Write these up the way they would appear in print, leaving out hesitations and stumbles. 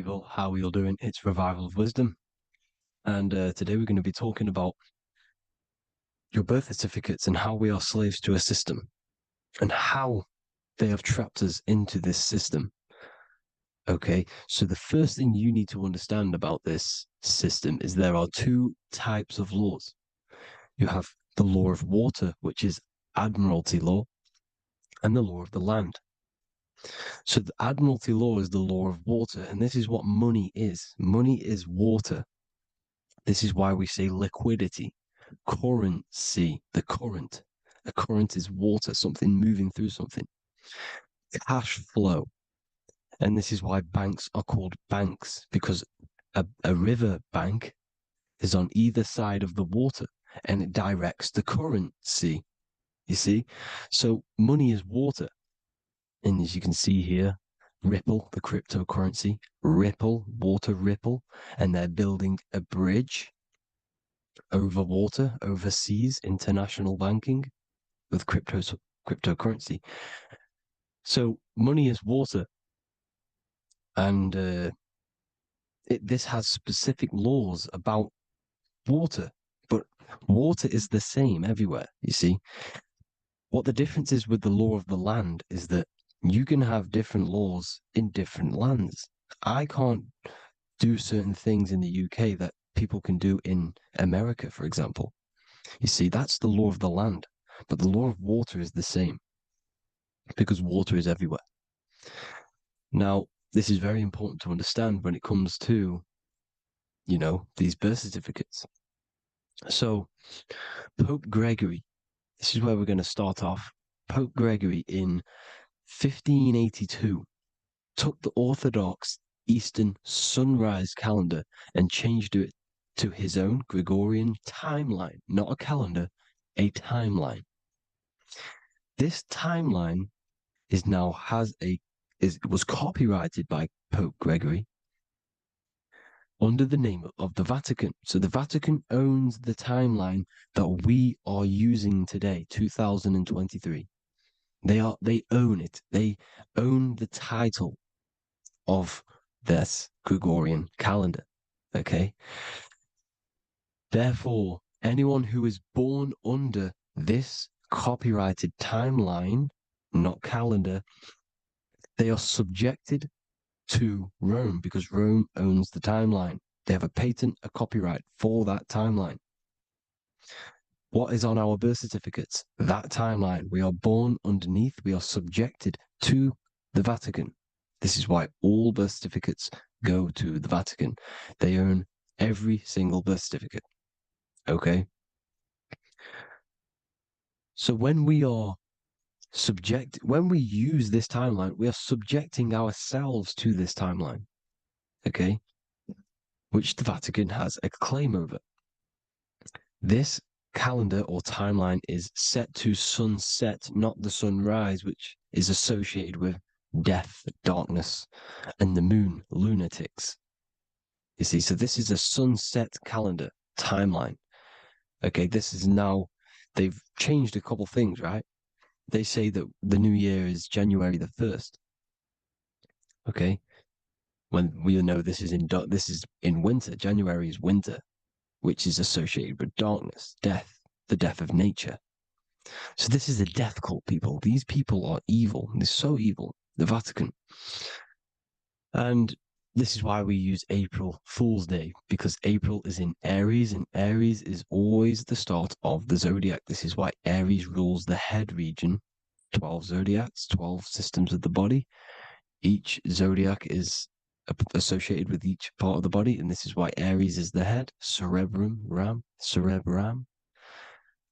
people, how are you all doing? It's Revival of Wisdom, and today we're going to be talking about your birth certificates and how we are slaves to a system and how they have trapped us into this system. Okay, so the first thing you need to understand about this system is there are two types of laws. You have the law of water, which is admiralty law, and the law of the land. So the admiralty law is the law of water, and this is what money is. Money is water. This is why we say liquidity, currency, the current. A current is water, something moving through something. Cash flow. And this is why banks are called banks, because a river bank is on either side of the water and it directs the currency. You see? So money is water. And as you can see here, Ripple, the cryptocurrency, Ripple, water Ripple, and they're building a bridge over water, overseas, international banking with cryptocurrency. So money is water, and this has specific laws about water, but water is the same everywhere. You see, what the difference is with the law of the land is that you can have different laws in different lands. I can't do certain things in the UK that people can do in America, for example. You see, that's the law of the land, but the law of water is the same because water is everywhere. Now, this is very important to understand when it comes to, these birth certificates. So, Pope Gregory, this is where we're going to start off. Pope Gregory in 1582 took the Orthodox Eastern sunrise calendar and changed it to his own Gregorian timeline, not a calendar, a timeline. This timeline was copyrighted by Pope Gregory under the name of the Vatican. So the Vatican owns the timeline that we are using today, 2023. They own it. They own the title of this Gregorian calendar. Okay. Therefore, anyone who is born under this copyrighted timeline, not calendar, they are subjected to Rome because Rome owns the timeline. They have a patent, a copyright for that timeline. What is on our birth certificates? That timeline. We are born underneath, we are subjected to the Vatican. This is why all birth certificates go to the Vatican. They own every single birth certificate. Okay? So when we use this timeline, we are subjecting ourselves to this timeline. Okay? Which the Vatican has a claim over. This calendar or timeline is set to sunset, not the sunrise, which is associated with death, darkness, and the moon, lunatics. You see, so this is a sunset calendar timeline. Okay, they've changed a couple things, right? They say that the new year is January the 1st. Okay, when we know this is in winter. January is winter, which is associated with darkness, death, the death of nature. So this is a death cult, people. These people are evil. They're so evil. The Vatican. And this is why we use April Fool's Day, because April is in Aries, and Aries is always the start of the zodiac. This is why Aries rules the head region. 12 zodiacs, 12 systems of the body. Each zodiac is associated with each part of the body, and this is why Aries is the head, cerebrum.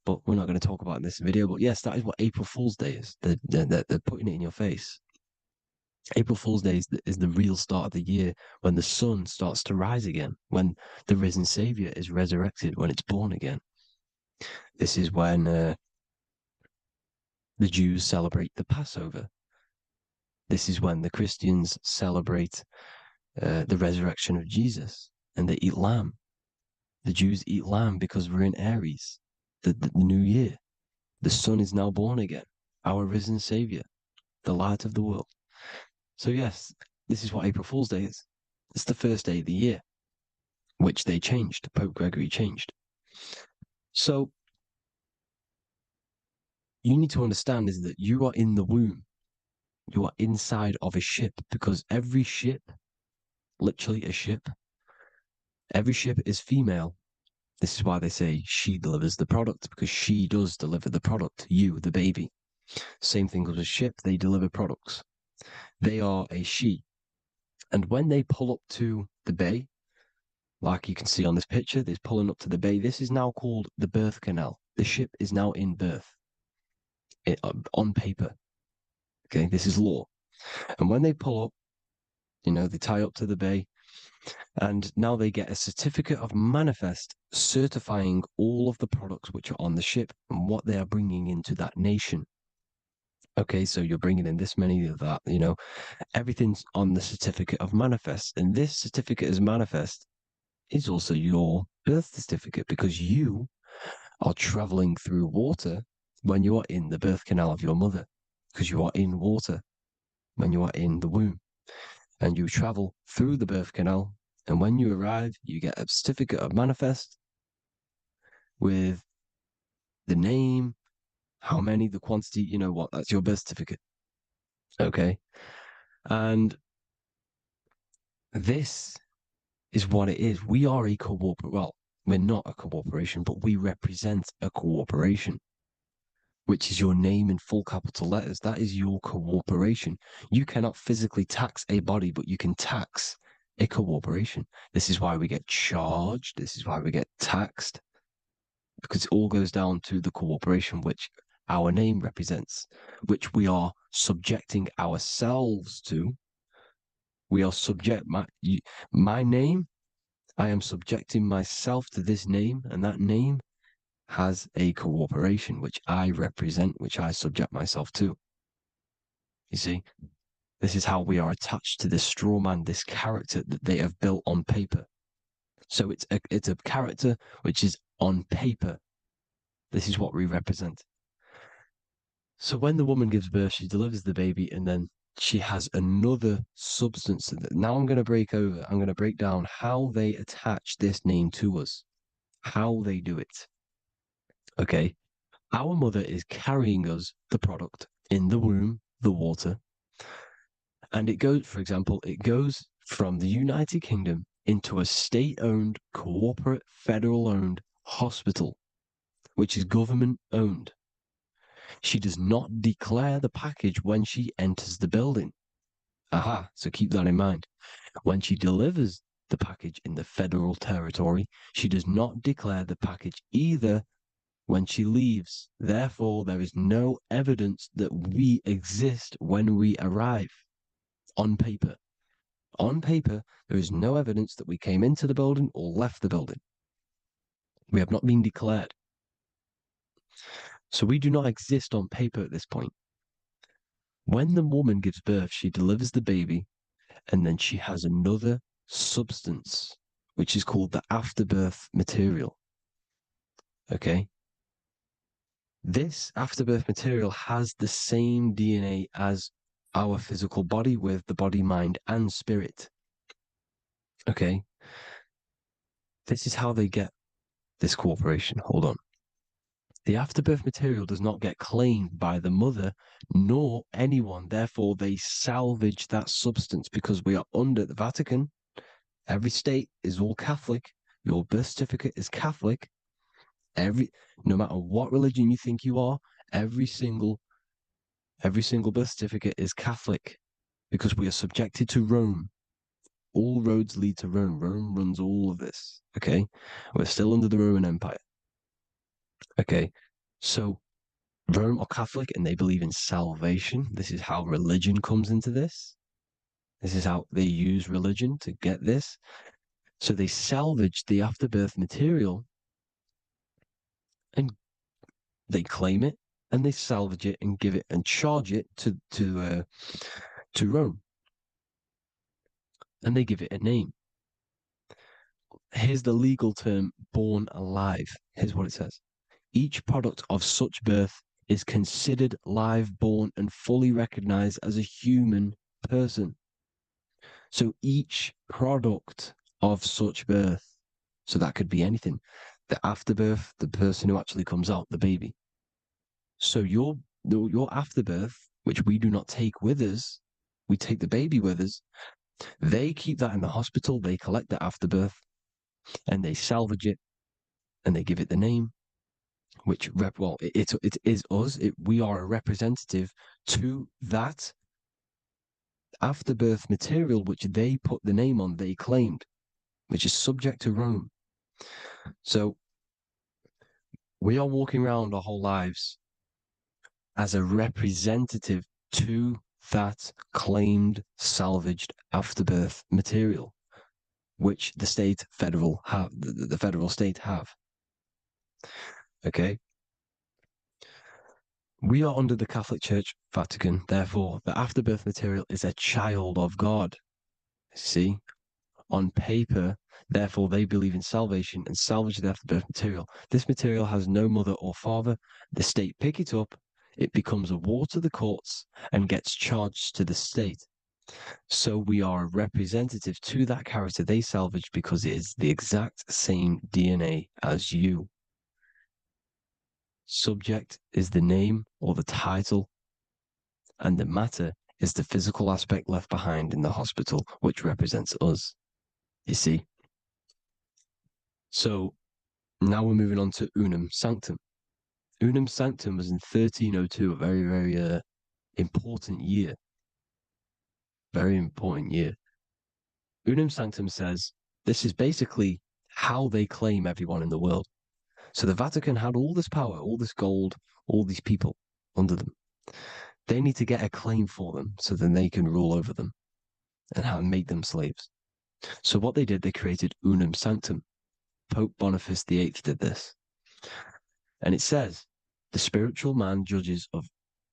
But we're not going to talk about in this video. But yes, that is what April Fool's Day is. They're putting it in your face. April Fool's Day is the real start of the year, when the sun starts to rise again, when the risen Savior is resurrected, when it's born again. This is when the Jews celebrate the Passover. This is when the Christians celebrate the resurrection of Jesus, and they eat lamb. The Jews eat lamb because we're in Aries, the new year. The sun is now born again, our risen Savior, the light of the world. So yes, this is what April Fool's Day is. It's the first day of the year, which they changed. Pope Gregory changed. So you need to understand is that you are in the womb. You are inside of a ship, because every ship, literally a ship, every ship is female. This is why they say she delivers the product, because she does deliver the product, you, the baby. Same thing with a ship, they deliver products. They are a she. And when they pull up to the bay, like you can see on this picture, they're pulling up to the bay. This is now called the birth canal. The ship is now in birth on paper. Okay, this is law. And when they pull up, they tie up to the bay, and now they get a certificate of manifest certifying all of the products which are on the ship and what they are bringing into that nation. Okay, so you're bringing in this many of that, everything's on the certificate of manifest. And this certificate of manifest is also your birth certificate, because you are traveling through water when you are in the birth canal of your mother, because you are in water when you are in the womb, and you travel through the birth canal. And when you arrive, you get a certificate of manifest with the name, how many, the quantity, that's your birth certificate. Okay. And this is what it is. We are a well, we're not a corporation, but we represent a corporation, which is your name in full capital letters. That is your corporation. You cannot physically tax a body, but you can tax a corporation. This is why we get charged. This is why we get taxed, because it all goes down to the corporation which our name represents, which we are subjecting ourselves to. We are subject, my name, I am subjecting myself to this name, and that name has a corporation which I represent, which I subject myself to. You see, this is how we are attached to this Strawman, this character that they have built on paper. So it's a character which is on paper. This is what we represent. So when the woman gives birth, she delivers the baby, and then she has another substance. Now I'm going to break down how they attach this name to us, how they do it. Okay. Our mother is carrying us the product in the womb, the water. And it goes, for example, it goes from the United Kingdom into a state-owned, corporate, federal-owned hospital, which is government-owned. She does not declare the package when she enters the building. Aha, so keep that in mind. When she delivers the package in the federal territory, she does not declare the package either when she leaves. Therefore, there is no evidence that we exist when we arrive on paper. On paper, there is no evidence that we came into the building or left the building. We have not been declared. So we do not exist on paper at this point. When the woman gives birth, she delivers the baby, and then she has another substance, which is called the afterbirth material. Okay? This afterbirth material has the same DNA as our physical body, with the body, mind, and spirit. Okay? This is how they get this corporation. Hold on. The afterbirth material does not get claimed by the mother nor anyone. Therefore, they salvage that substance, because we are under the Vatican. Every state is all Catholic. Your birth certificate is Catholic. No matter what religion you think you are, every single birth certificate is Catholic, because we are subjected to Rome. All roads lead to Rome. Rome runs all of this. Okay, we're still under the Roman Empire. Okay, so Rome are Catholic and they believe in salvation. This is how religion comes into this. This is how they use religion to get this. So they salvage the afterbirth material and they claim it, and they salvage it and give it and charge it to Rome, and they give it a name. Here's the legal term: born alive. Here's what it says: each product of such birth is considered live, born, and fully recognized as a human person. So each product of such birth, so that could be anything, the afterbirth, the person who actually comes out, the baby. So your afterbirth, which we do not take with us, we take the baby with us. They keep that in the hospital. They collect the afterbirth and they salvage it and they give it the name, which it is us. We are a representative to that afterbirth material, which they put the name on, they claimed, which is subject to Rome. So we are walking around our whole lives as a representative to that claimed salvaged afterbirth material, which the federal state have. Okay. We are under the Catholic Church, Vatican. Therefore, the afterbirth material is a child of God. See, on paper, therefore, they believe in salvation and salvage the afterbirth material. This material has no mother or father. The state pick it up. It becomes a war to the courts and gets charged to the state. So we are a representative to that character they salvaged because it is the exact same DNA as you. Subject is the name or the title, and the matter is the physical aspect left behind in the hospital, which represents us. You see? So now we're moving on to Unum Sanctum. Unum Sanctum was in 1302, a very, very important year. Very important year. Unum Sanctum says this is basically how they claim everyone in the world. So the Vatican had all this power, all this gold, all these people under them. They need to get a claim for them so then they can rule over them and make them slaves. So what they did, they created Unum Sanctum. Pope Boniface VIII did this. And it says, the spiritual man judges of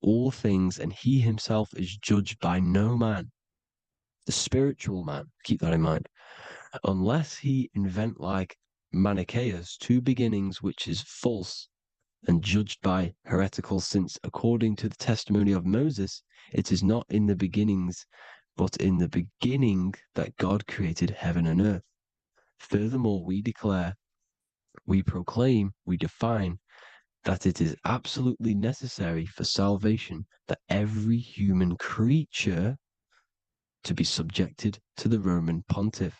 all things, and he himself is judged by no man. The spiritual man, keep that in mind, unless he invent like Manichaeus, two beginnings, which is false and judged by heretical, since according to the testimony of Moses, it is not in the beginnings, but in the beginning that God created heaven and earth. Furthermore, we declare, we proclaim, we define that it is absolutely necessary for salvation that every human creature to be subjected to the Roman pontiff.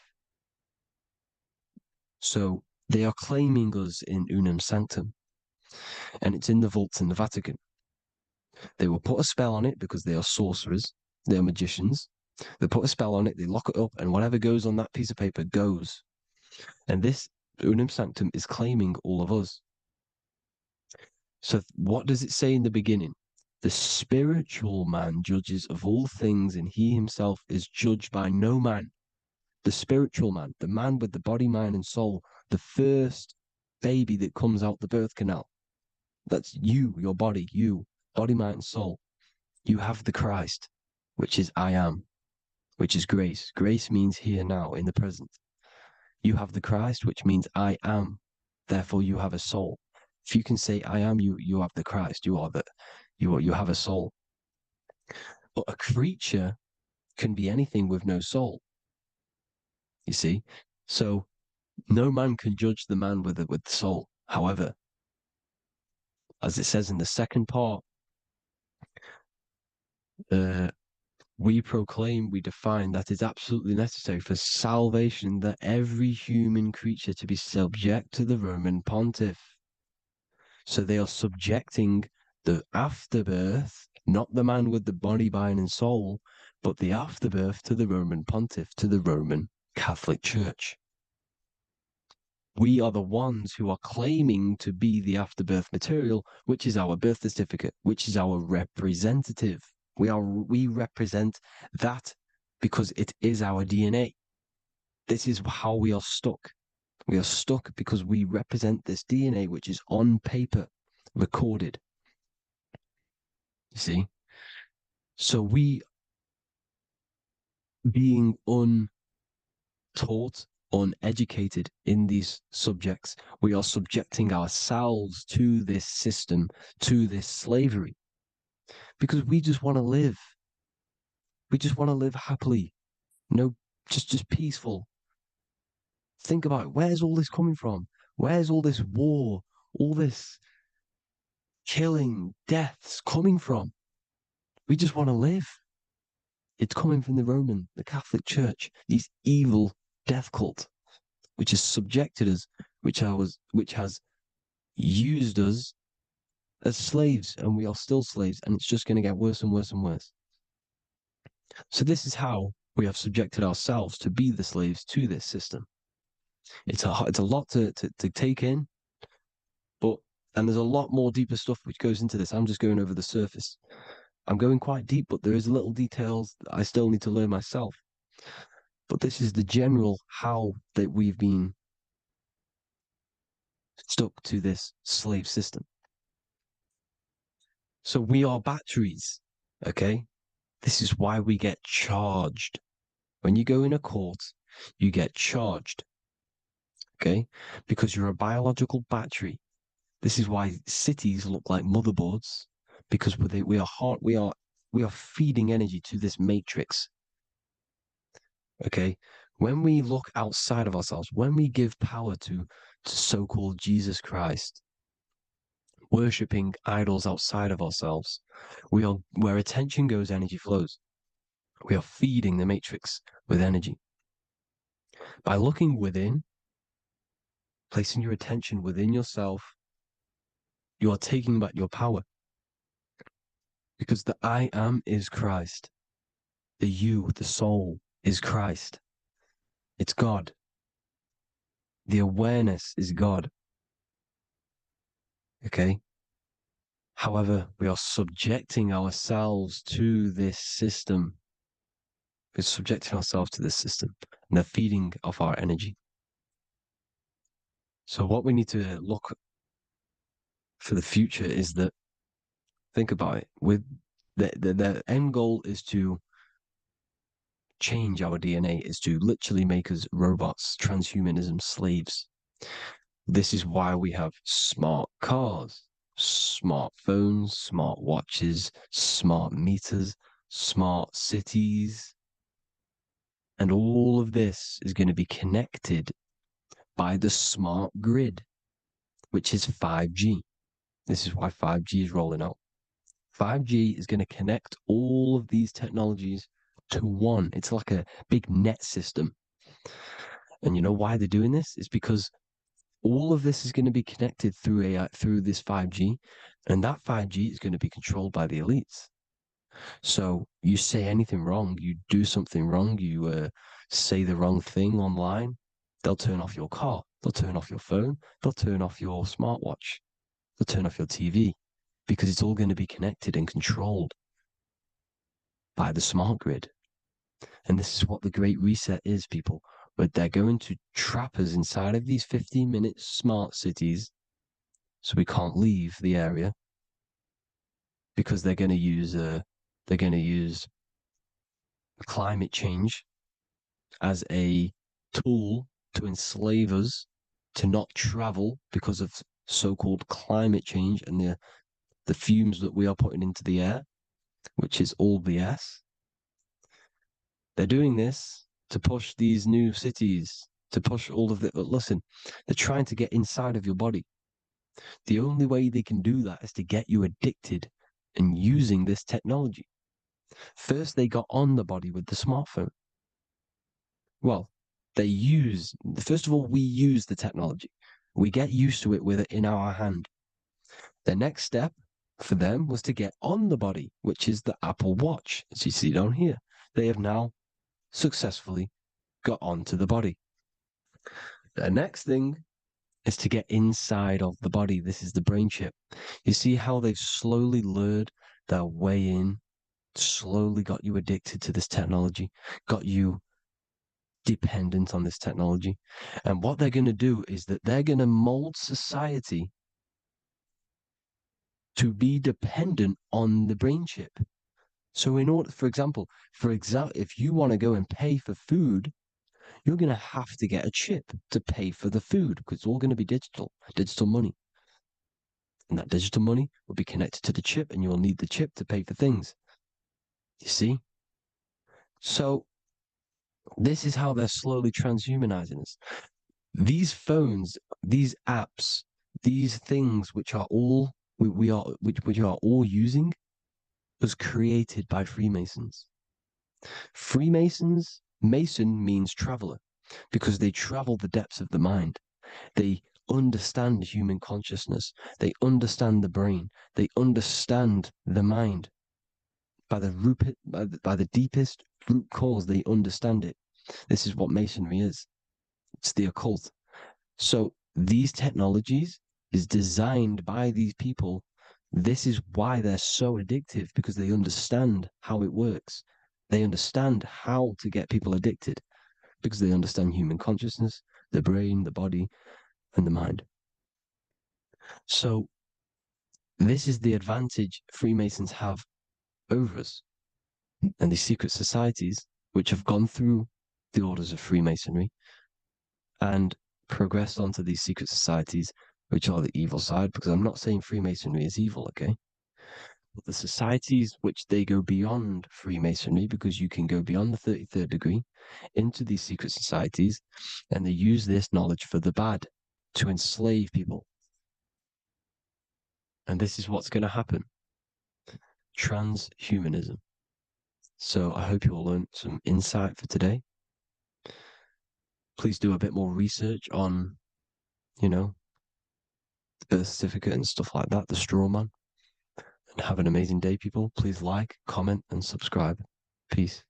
So they are claiming us in Unum Sanctum, and it's in the vaults in the Vatican. They will put a spell on it because they are sorcerers, they are magicians. They put a spell on it, they lock it up, and whatever goes on that piece of paper goes. And this Unum Sanctum is claiming all of us. So what does it say in the beginning? The spiritual man judges of all things, and he himself is judged by no man. The spiritual man, the man with the body, mind, and soul, the first baby that comes out the birth canal. That's you, your body, body, mind, and soul. You have the Christ, which is I am, which is grace. Grace means here, now, in the present. You have the Christ, which means I am. Therefore, you have a soul. If you can say I am, you have the Christ. You have a soul. But a creature can be anything with no soul. You see, so no man can judge the man with the soul. However, as it says in the second part, we proclaim, we define that it's absolutely necessary for salvation that every human creature to be subject to the Roman pontiff. So they are subjecting the afterbirth, not the man with the body, mind, and soul, but the afterbirth to the Roman pontiff, to the Roman Catholic Church. We are the ones who are claiming to be the afterbirth material, which is our birth certificate, which is our representative. We represent that because it is our DNA. This is how we are stuck. We are stuck because we represent this DNA, which is on paper, recorded. You see? So we, being untaught, uneducated in these subjects, we are subjecting ourselves to this system, to this slavery, because we just want to live. We just want to live happily. No just peaceful. Think about it. Where's all this coming from? Where's all this war, all this killing, deaths coming from? We just want to live. It's coming from the Roman, the Catholic Church, these evil death cult, which has subjected us, which has used us as slaves, and we are still slaves, and it's just going to get worse and worse and worse. So this is how we have subjected ourselves to be the slaves to this system. It's a lot to take in, and there's a lot more deeper stuff which goes into this. I'm just going over the surface. I'm going quite deep, but there is little details that I still need to learn myself. But this is the general how that we've been stuck to this slave system. So we are batteries, okay? This is why we get charged. When you go in a court, you get charged, okay? Because you're a biological battery. This is why cities look like motherboards, because we are feeding energy to this matrix. Okay, when we look outside of ourselves, when we give power to so-called Jesus Christ, worshipping idols outside of ourselves, where attention goes, energy flows. We are feeding the matrix with energy. By looking within, placing your attention within yourself, you are taking back your power. Because the I am is Christ. The you, the soul, is Christ. It's God. The awareness is God. Okay? However, we are subjecting ourselves to this system. We're subjecting ourselves to this system, and the feeding of our energy. So what we need to look for the future is that, think about it, with the end goal is to change our DNA, is to literally make us robots, transhumanism, slaves. This is why we have smart cars, smartphones, smart watches, smart meters, smart cities. And all of this is going to be connected by the smart grid, which is 5G. This is why 5G is rolling out. 5G is going to connect all of these technologies to one. It's like a big net system. And you know why they're doing this? It's because all of this is going to be connected through AI, through this 5G, and that 5G is going to be controlled by the elites. So you say anything wrong, you do something wrong, you say the wrong thing online, they'll turn off your car, they'll turn off your phone, they'll turn off your smartwatch, they'll turn off your TV, because it's all going to be connected and controlled by the smart grid. And this is what the Great Reset is, people. But they're going to trap us inside of these 15-minute smart cities so we can't leave the area, because they're going to use climate change as a tool to enslave us to not travel because of so-called climate change and the fumes that we are putting into the air, which is all BS. They're doing this to push these new cities, to push all of it. But listen, they're trying to get inside of your body. The only way they can do that is to get you addicted and using this technology. First, they got on the body with the smartphone. Well, first of all, we use the technology. We get used to it with it in our hand. The next step for them was to get on the body, which is the Apple Watch, as you see down here. They have now successfully got onto the body. The next thing is to get inside of the body. This is the brain chip. You see how they've slowly lured their way in, slowly got you addicted to this technology, got you dependent on this technology. And what they're going to do is that they're going to mold society to be dependent on the brain chip. So in order, for example, if you want to go and pay for food, you're going to have to get a chip to pay for the food, because it's all going to be digital money. And that digital money will be connected to the chip, and you'll need the chip to pay for things. You see? So This is how they're slowly transhumanizing us. These phones, these apps, these things which are all we are which are all using was created by Freemasons. Freemasons, Mason means traveler because they travel the depths of the mind. They understand human consciousness. They understand the brain. They understand the mind. By the deepest root cause, they understand it. This is what Masonry is. It's the occult. So these technologies is designed by these people. This is why they're so addictive, because they understand how it works. They understand how to get people addicted because they understand human consciousness, the brain, the body, and the mind. So this is the advantage Freemasons have over us. And these secret societies, which have gone through the orders of Freemasonry and progressed onto these secret societies, which are the evil side, because I'm not saying Freemasonry is evil, okay? But the societies which they go beyond Freemasonry, because you can go beyond the 33rd degree into these secret societies, and they use this knowledge for the bad to enslave people. And this is what's going to happen. Transhumanism. So I hope you all learned some insight for today. Please do a bit more research on, the birth certificate and stuff like that, the Strawman. And have an amazing day, people. Please like, comment, and subscribe. Peace.